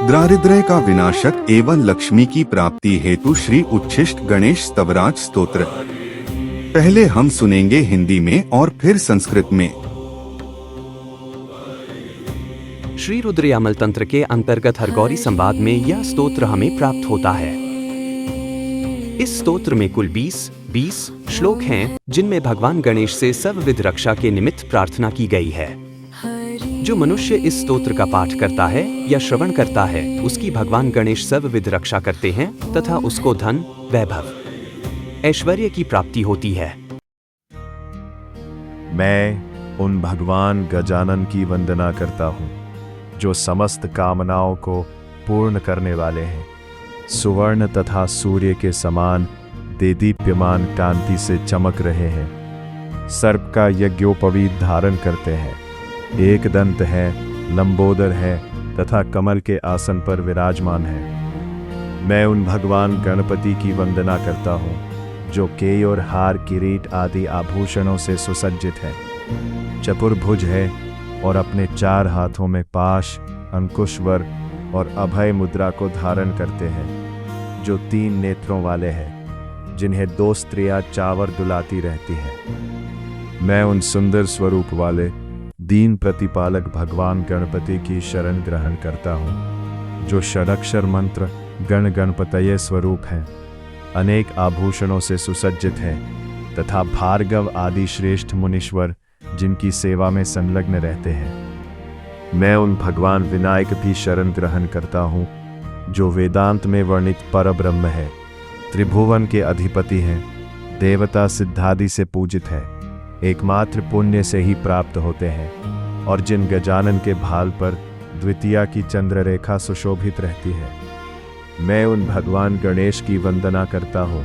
दारिद्र्य का विनाशक एवं लक्ष्मी की प्राप्ति हेतु श्री उच्छिष्ट गणेश स्तवराज स्तोत्र। पहले हम सुनेंगे हिंदी में और फिर संस्कृत में। श्री रुद्र यामल तंत्र के अंतर्गत हरगौरी संवाद में यह स्तोत्र हमें प्राप्त होता है। इस स्तोत्र में कुल 20 श्लोक हैं, जिनमें भगवान गणेश से सर्वविध रक्षा के निमित्त प्रार्थना की गई है। जो मनुष्य इस स्तोत्र का पाठ करता है या श्रवण करता है, उसकी भगवान गणेश सर्वविध रक्षा करते हैं तथा उसको धन, वैभव, ऐश्वर्य की प्राप्ति होती है। मैं उन भगवान गजानन की वंदना करता हूँ जो समस्त कामनाओं को पूर्ण करने वाले हैं। सुवर्ण तथा सूर्य के समान देदीप्यमान कांति से चमक रहे हैं। सर्प का यज्ञोपवीत धारण करते हैं। एक दंत है, लंबोदर है तथा कमल के आसन पर विराजमान है। मैं उन भगवान गणपति की वंदना करता हूँ जो केय और हार, किरीट आदि आभूषणों से सुसज्जित है। चतुर्भुज है और अपने 4 हाथों में पाश, अंकुशवर और अभय मुद्रा को धारण करते हैं। जो 3 नेत्रों वाले हैं, जिन्हें 2 स्त्रियां चावर दुलाती रहती हैं। मैं उन सुंदर स्वरूप वाले दीन प्रतिपालक भगवान गणपति की शरण ग्रहण करता हूँ जो षडक्षर मंत्र गण गणपतये स्वरूप हैं, अनेक आभूषणों से सुसज्जित हैं तथा भार्गव आदि श्रेष्ठ मुनीश्वर जिनकी सेवा में संलग्न रहते हैं। मैं उन भगवान विनायक भी शरण ग्रहण करता हूँ जो वेदांत में वर्णित परब्रह्म है, त्रिभुवन के अधिपति हैं, देवता सिद्धादि से पूजित है, एकमात्र पुण्य से ही प्राप्त होते हैं और जिन गजानन के भाल पर द्वितीया की चंद्ररेखा सुशोभित रहती है। मैं उन भगवान गणेश की वंदना करता हूँ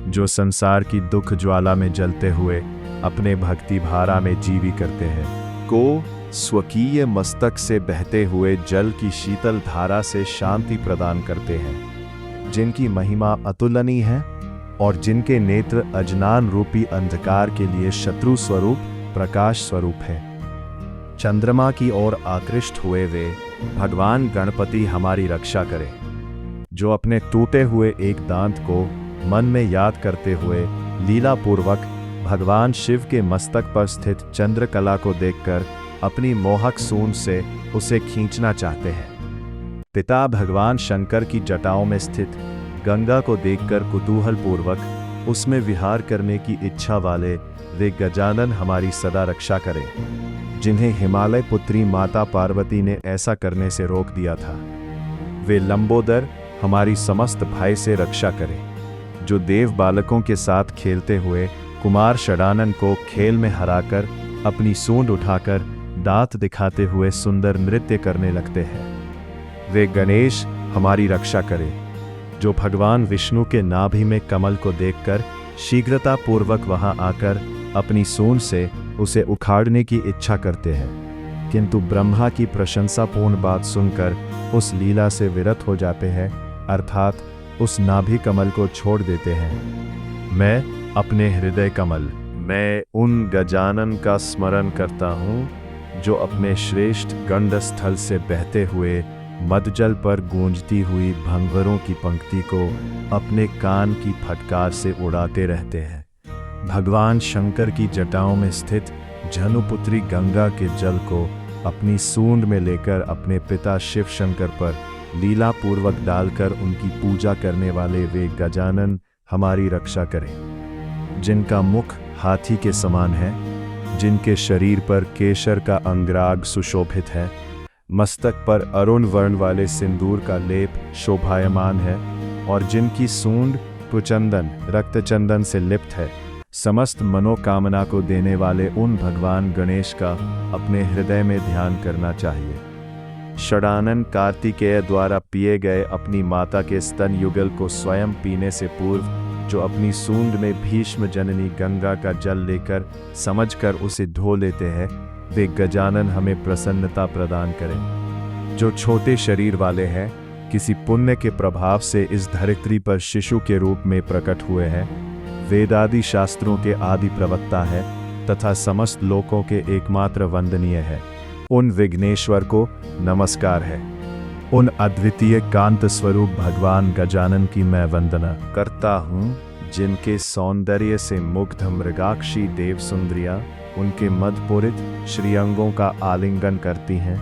जो संसार की दुख ज्वाला में जलते हुए अपने भक्ति भारा में जीवी करते हैं। को स्वकीय मस्तक से बहते हुए जल की शीतल धारा से शांति प्रदान करते हैं, जिनकी महिमा अतुलनीय है और जिनके नेत्र अज्ञान रूपी अंधकार के लिए शत्रु स्वरूप प्रकाश स्वरूप है। चंद्रमा की ओर आकृष्ट हुए वे भगवान गणपति हमारी रक्षा करें। जो अपने टूटे हुए एक दांत को मन में याद करते हुए लीला पूर्वक भगवान शिव के मस्तक पर स्थित चंद्रकला को देखकर अपनी मोहक सूंड से उसे खींचना चाहते हैं। पिता भगवान शंकर की जटाओं में स्थित गंगा को देखकर कुतूहल पूर्वक उसमें विहार करने की इच्छा वाले वे गजानन हमारी सदा रक्षा करें, जिन्हें हिमालय पुत्री माता पार्वती ने ऐसा करने से रोक दिया था। वे लंबोदर हमारी समस्त भय से रक्षा करें, जो देव बालकों के साथ खेलते हुए कुमार षडानन को खेल में हराकर अपनी सूंड उठाकर दांत दिखाते हुए सुंदर नृत्य करने लगते हैं। वे गणेश हमारी रक्षा करें, जो भगवान विष्णु के नाभि में कमल को देखकर शीघ्रता पूर्वक वहां आकर अपनी सूंड से उसे उखाड़ने की इच्छा करते हैं, किंतु ब्रह्मा की प्रशंसापूर्ण बात सुनकर उस लीला से विरत हो जाते हैं, अर्थात उस नाभि कमल को छोड़ देते हैं। मैं अपने हृदय कमल मैं उन गजानन का स्मरण करता हूँ जो अपने श्रेष्ठ गंड स्थल से बहते हुए मदजल पर गूंजती हुई भंवरों की पंक्ति को अपने कान की फटकार से उड़ाते रहते हैं। भगवान शंकर की जटाओं में स्थित जनुपुत्री गंगा के जल को अपनी सूंड में लेकर अपने पिता शिव शंकर पर लीला पूर्वक डालकर उनकी पूजा करने वाले वे गजानन हमारी रक्षा करें, जिनका मुख हाथी के समान है, जिनके शरीर पर केशर का अंगराग सुशोभित है, मस्तक पर अरुण वर्ण वाले सिंदूर का लेप शोभायमान है और जिनकी सूंड पुचंदन रक्तचंदन से लिप्त है। समस्त मनोकामना को देने वाले उन भगवान गणेश का अपने हृदय में ध्यान करना चाहिए। षडानन कार्तिकेय द्वारा पिए गए अपनी माता के स्तन युगल को स्वयं पीने से पूर्व जो अपनी सूंड में भीष्म जननी गंगा का जल लेकर समझकर उसे धो लेते हैं, वे गजानन हमें प्रसन्नता प्रदान करें। जो छोटे शरीर वाले हैं, किसी पुण्य के प्रभाव से इस धरित्री पर शिशु के रूप में प्रकट हुए हैं, वेदादि शास्त्रों के आदि प्रवक्ता है तथा समस्त लोकों के एकमात्र वंदनीय है, उन विघ्नेश्वर को नमस्कार है। उन अद्वितीय कांत स्वरूप भगवान गजानन की मैं वंदना करता हूँ, जिनके सौंदर्य से मुग्ध मृगाक्षी देव सुंदरियां उनके मदपूरित श्रीअंगों का आलिंगन करती हैं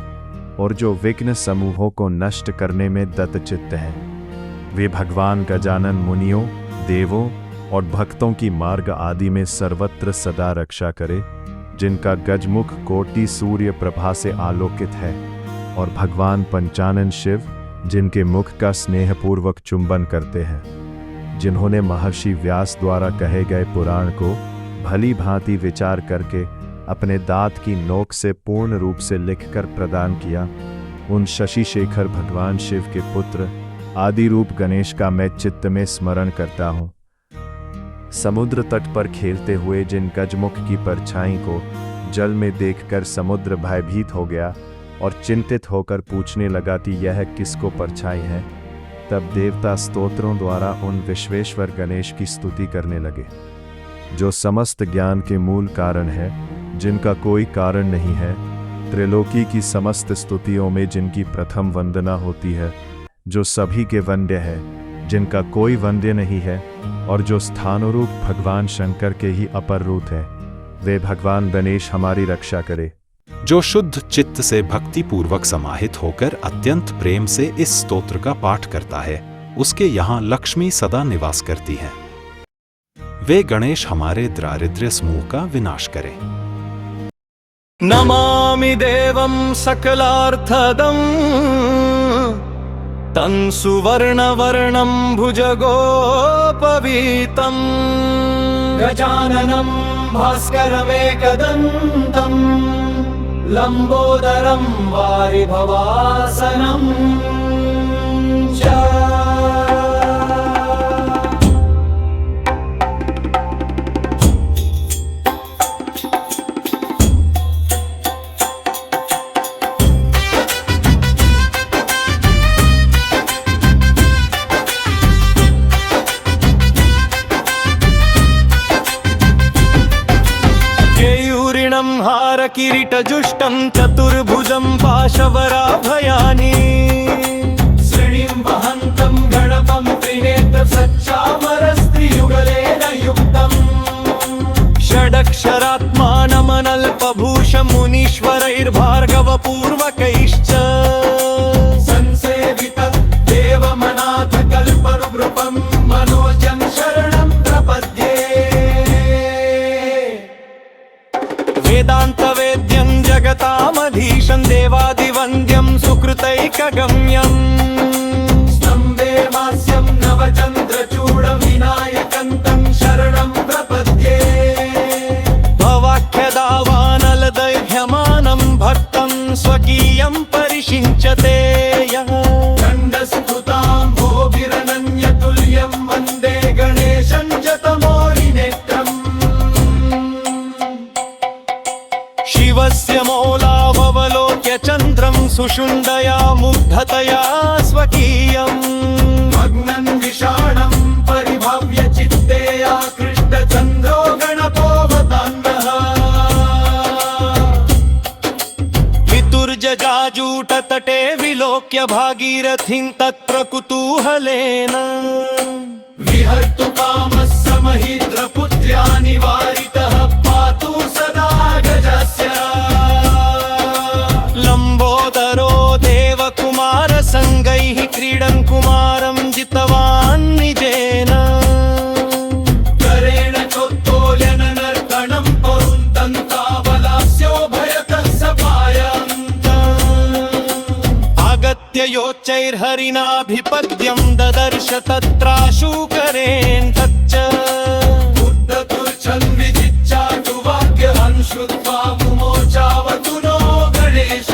और जो विघ्न समूहों को नष्ट करने में दत्तचित्त हैं। वे भगवान गजानन मुनियों, देवों और भक्तों की मार्ग आदि में सर्वत्र सदा रक्षा करे, जिनका गजमुख कोटि सूर्य प्रभा से आलोकित है, और भगवान पंचानन शिव, जिनके मुख का स्नेहपूर्वक चुंबन करते हैं, जिन्होंने महर्षि व्यास द्वारा कहे गए पुराण को भली भांति विचार करके अपने दांत की नोक से पूर्ण रूप से लिखकर प्रदान किया, उन शशि शेखर भगवान शिव के पुत्र आदि रूप गणेश का मैं चित्त में स्मरण करता हूँ। समुद्र तट पर खेलते हुए जिन गजमुख की परछाई को जल में देखकर समुद्र भयभीत हो गया और चिंतित होकर पूछने लगा कि यह किसको परछाई है, तब देवता स्तोत्रों द्वारा उन विश्वेश्वर गणेश की स्तुति करने लगे, जो समस्त ज्ञान के मूल कारण है, जिनका कोई कारण नहीं है, त्रिलोकी की समस्त स्तुतियों में जिनकी प्रथम वंदना होती है, जो सभी के वंद्य है, जिनका कोई वंद्य नहीं है, और जो स्थानुरूप भगवान शंकर के ही अपर रूप है, वे भगवान गणेश हमारी रक्षा करे। जो शुद्ध चित्त से भक्ति पूर्वक समाहित होकर अत्यंत प्रेम से इस स्तोत्र का पाठ करता है, उसके यहाँ लक्ष्मी सदा निवास करती है। वे गणेश हमारे दारिद्र्य समूह का विनाश करें। नमामि देवं सकलार्थदं तं सुवर्णवर्णं भुजगोपवीतं गजाननं भास्करमेकदन्तं लंबोदरं वारिभवासनं च। हारकिरीटजुष्टं चतुर्भुजं पाशवराभयानि श्रीणीं वहन्तं गणपं त्रिनेत्रसच्चामरस्त्रियुगलेन युक्तं षडक्षरात्मानमनल्पभूषमुनीश्वरैर्भार्गवपूर्वकैश्च संसेवित देवमनाथ कल्परुग्रुपं मनोजं शरणं प्रपद्ये। वेदान्तवेद्यं जगतामधीशं देवादिवन्द्यं सुकृतैकगम्यं स्तम्भे मास्यं नवचन्द्रचूडविनायकं शरणं प्रपद्ये। भवाख्यदावानलदैर्घ्यमानं भक्तं स्वकीयं परिषिञ्चते यः दण्डस्तुताम्भोभिरनन्यतुल्यं वन्दे गणेशं जतमौलिनेत्रम्। शिवस्य मौलावलोक्य चन्द्रं सुषुण्डया मुग्धतया स्वकीयम् मग्नं विषाणं परिभव्य चित्ते आकृष्टचन्द्रो गणपोऽवतान्नः। वितुर्जजाजूटतटे विलोक्य भागीरथीं तत्र कुतूहलेन विहर्तु कामः समहीद्रपुत्र्या निवारितः पातु सदा गजस्य। लम्बोदरो देवकुमारसङ्गैः क्रीडन् कुमारं जितवान् निजेन करेण चोत्तोल्यन नर्तनं परुन्तं तावलास्यो भयतः सपायन्त। आगत्य योच्चैर्हरिणाभिपद्यं ददर्श तत्राशूकरेण तच्च बुद्धतुर्छन् विजिच्चाटु वाक्यहं श्रुत्वा मुमोचावतु नो गणेश।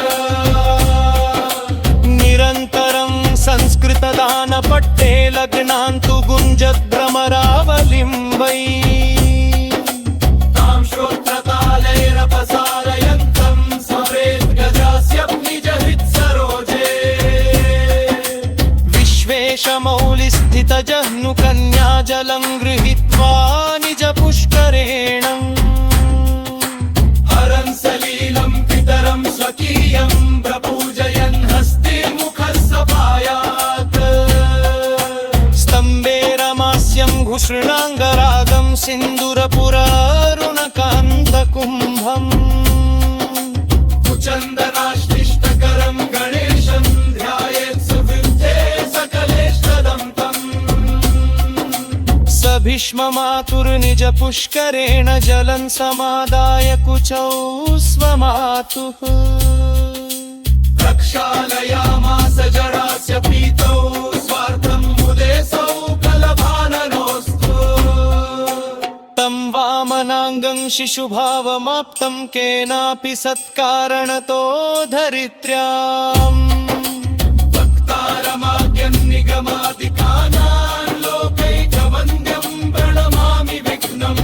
निरन्तरं संस्कृतदानपट्टे लग्नान्तु गुञ्जद्भ्रमरावलिं वै तां श्रोत्रतालैरपसारयन्तं स्मरेत् गजास्य निजहृत्सरोजे। विश्वेशमौलिस्थितजह्नुकन्या जलं गृहीत्वा निजपुष्करेण हरं सलीलं पितरं स्वकीयं प्रपूजयन् हस्ते मुखः भीष्ममातुर्निज पुष्करेण जलं समादाय कुचौ स्वमातुः प्रक्षालयामास जरास्य पीतौ स्वार्थं मुदेसौ कलभाननोऽस्तु तं वामनाङ्गं शिशुभावमाप्तं केनापि सत्कारणतो धरित्र्याम् भक्तारमाद्यं निगमादिकानान् लोकैकवन्द्यं प्रणमामि विघ्नम्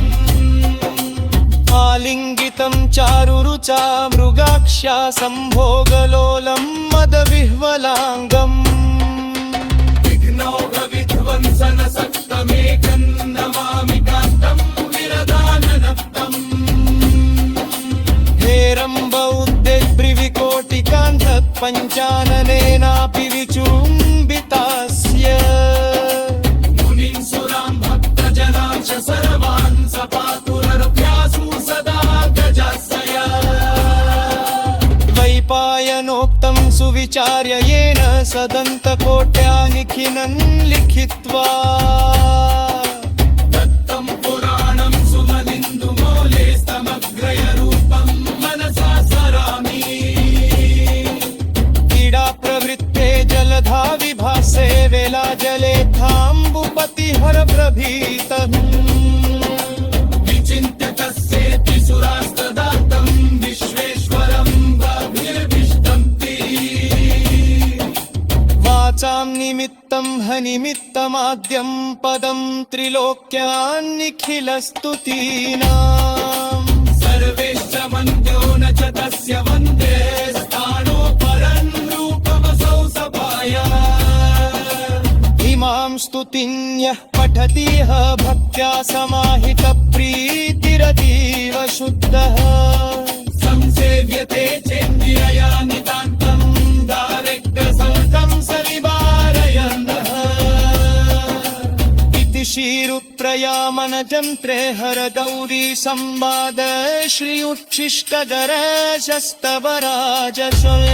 आलिङ्गितं चारुरुचा मृगाक्ष्या सम्भोगलोलं मदविह्वलाङ्गम् विघ्नौघविध्वंसनसक्तमेकं नमामि कान्तं विरदाननक्तम् हेरम्ब उद्यद्ब्रिविकोटिकान्धत् पञ्चाननेनापि विचुम्बितास्य मुनीन् सुरान् भक्तजनांश सर्वान् सपातुरर्भ्यासु सदा गजास्य वैपायनोक्तं सुविचार्य येन सदन्तकोट्या निखिलं लिखित्वा दत्तं पुराणं सुमदिन्दुमौले स्तमग्रयरूपं मनसा स्मरामि क्रीडाप्रवृत्ते जलधा विभासे वेलाजलेथाम्बुपतिहर प्रभीतः विचिन्त्य तस्येति सुरास्तदातं विश्वेश्वरं गभीरभिष्टन्ति वाचां निमित्तं हनिमित्तमाद्यं पदं त्रिलोक्यान्निखिलस्तुतीनां सर्वेश्च मन्द्यो न च तस्य वन्दे स्थाणो परं रूपमसौ सभाया इमां स्तुतिन्यः पठतिह भक्त्या समाहितप्रीतिरतीव शुद्धः संसेव्यते चेन्द्रियया नितान्तं दारिद्र्यसौतं सविवारयन्तः इति श्रीरुद्रयामनजन्त्रे हरगौरी संवाद श्री उच्छिष्टगरजस्तवराजशय